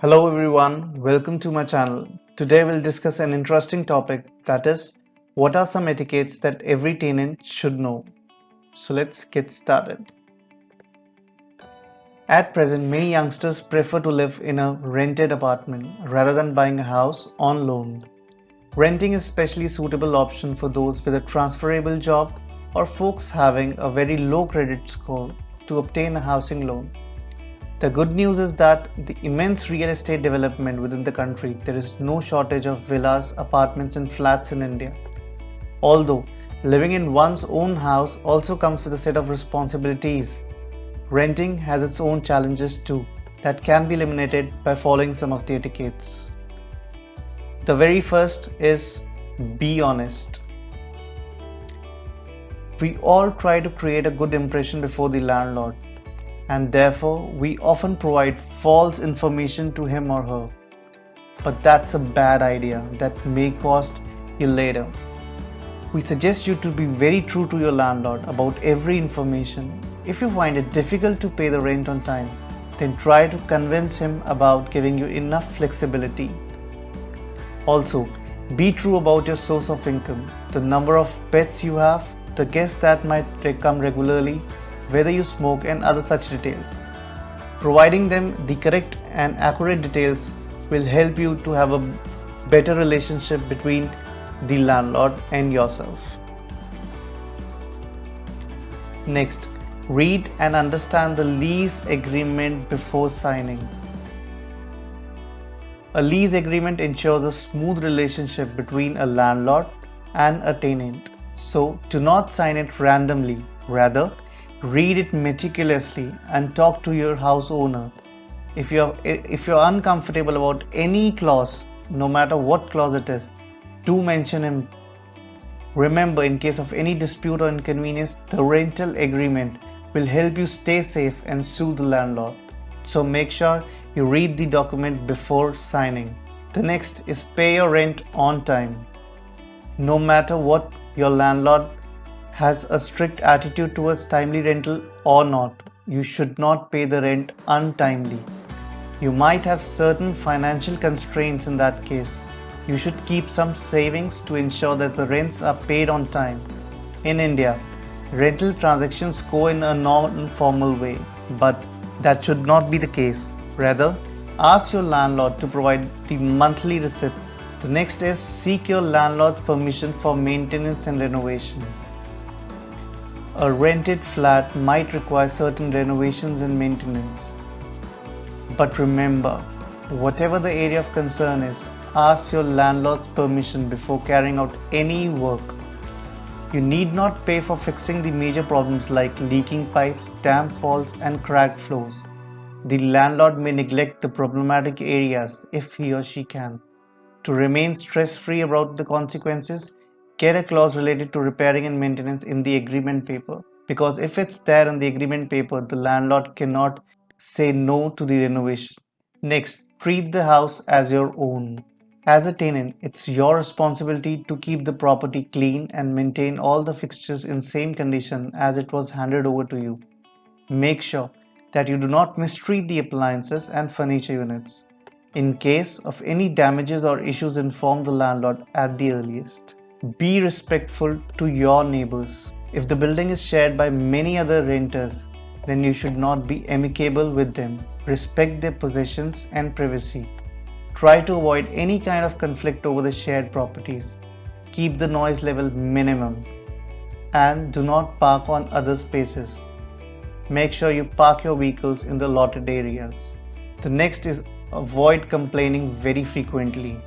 Hello everyone, welcome to my channel. Today we'll discuss an interesting topic, that is, what are some etiquettes that every tenant should know. So let's get started. At present, many youngsters prefer to live in a rented apartment rather than buying a house on loan. Renting is especially suitable option for those with a transferable job or folks having a very low credit score to obtain a housing loan. The good news is that the immense real estate development within the country, there is no shortage of villas, apartments and flats in India. Although living in one's own house also comes with a set of responsibilities, renting has its own challenges too that can be eliminated by following some of the etiquettes. The very first is be honest. We all try to create a good impression before the landlord, and therefore we often provide false information to him or her. But that's a bad idea that may cost you later. We suggest you to be very true to your landlord about every information. If you find it difficult to pay the rent on time, then try to convince him about giving you enough flexibility. Also, be true about your source of income, the number of pets you have, the guests that might come regularly, whether you smoke and other such details. Providing them the correct and accurate details will help you to have a better relationship between the landlord and yourself. Next, read and understand the lease agreement before signing. A lease agreement ensures a smooth relationship between a landlord and a tenant. So, do not sign it randomly. Rather, read it meticulously and talk to your house owner. If you're uncomfortable about any clause, no matter what clause it is, do mention him. Remember, in case of any dispute or inconvenience, the rental agreement will help you stay safe and sue the landlord. So make sure you read the document before signing. The next is pay your rent on time. No matter what, your landlord has a strict attitude towards timely rental or not, you should not pay the rent untimely. You might have certain financial constraints in that case. You should keep some savings to ensure that the rents are paid on time. In India, rental transactions go in a non-formal way, but that should not be the case. Rather, ask your landlord to provide the monthly receipt. The next is seek your landlord's permission for maintenance and renovation. A rented flat might require certain renovations and maintenance. But remember, whatever the area of concern is, ask your landlord's permission before carrying out any work. You need not pay for fixing the major problems like leaking pipes, damp walls, and cracked floors. The landlord may neglect the problematic areas if he or she can. To remain stress-free about the consequences, get a clause related to repairing and maintenance in the agreement paper. Because if it's there in the agreement paper, the landlord cannot say no to the renovation. Next, treat the house as your own. As a tenant, it's your responsibility to keep the property clean and maintain all the fixtures in same condition as it was handed over to you. Make sure that you do not mistreat the appliances and furniture units. In case of any damages or issues, inform the landlord at the earliest. Be respectful to your neighbors. If the building is shared by many other renters, then you should not be amicable with them. Respect their possessions and privacy. Try to avoid any kind of conflict over the shared properties. Keep the noise level minimum and do not park on other spaces. Make sure you park your vehicles in the allotted areas. The next is avoid complaining very frequently.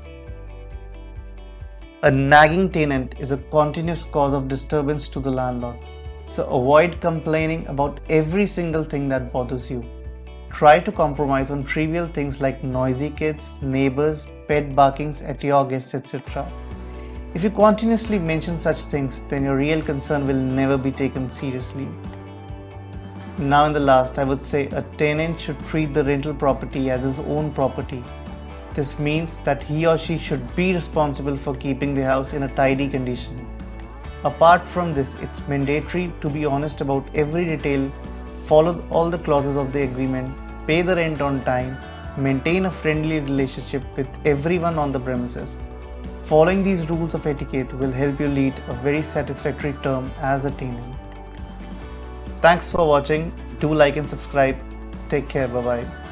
A nagging tenant is a continuous cause of disturbance to the landlord. So avoid complaining about every single thing that bothers you. Try to compromise on trivial things like noisy kids, neighbors, pet barkings at your guests, etc. If you continuously mention such things, then your real concern will never be taken seriously. Now in the last, I would say a tenant should treat the rental property as his own property. This means that he or she should be responsible for keeping the house in a tidy condition. Apart from this, it's mandatory to be honest about every detail, follow all the clauses of the agreement, pay the rent on time, Maintain a friendly relationship with everyone on the premises. Following these rules of etiquette will help you lead a very satisfactory term as a tenant. Thanks for watching. Do like and subscribe. Take care. Bye bye.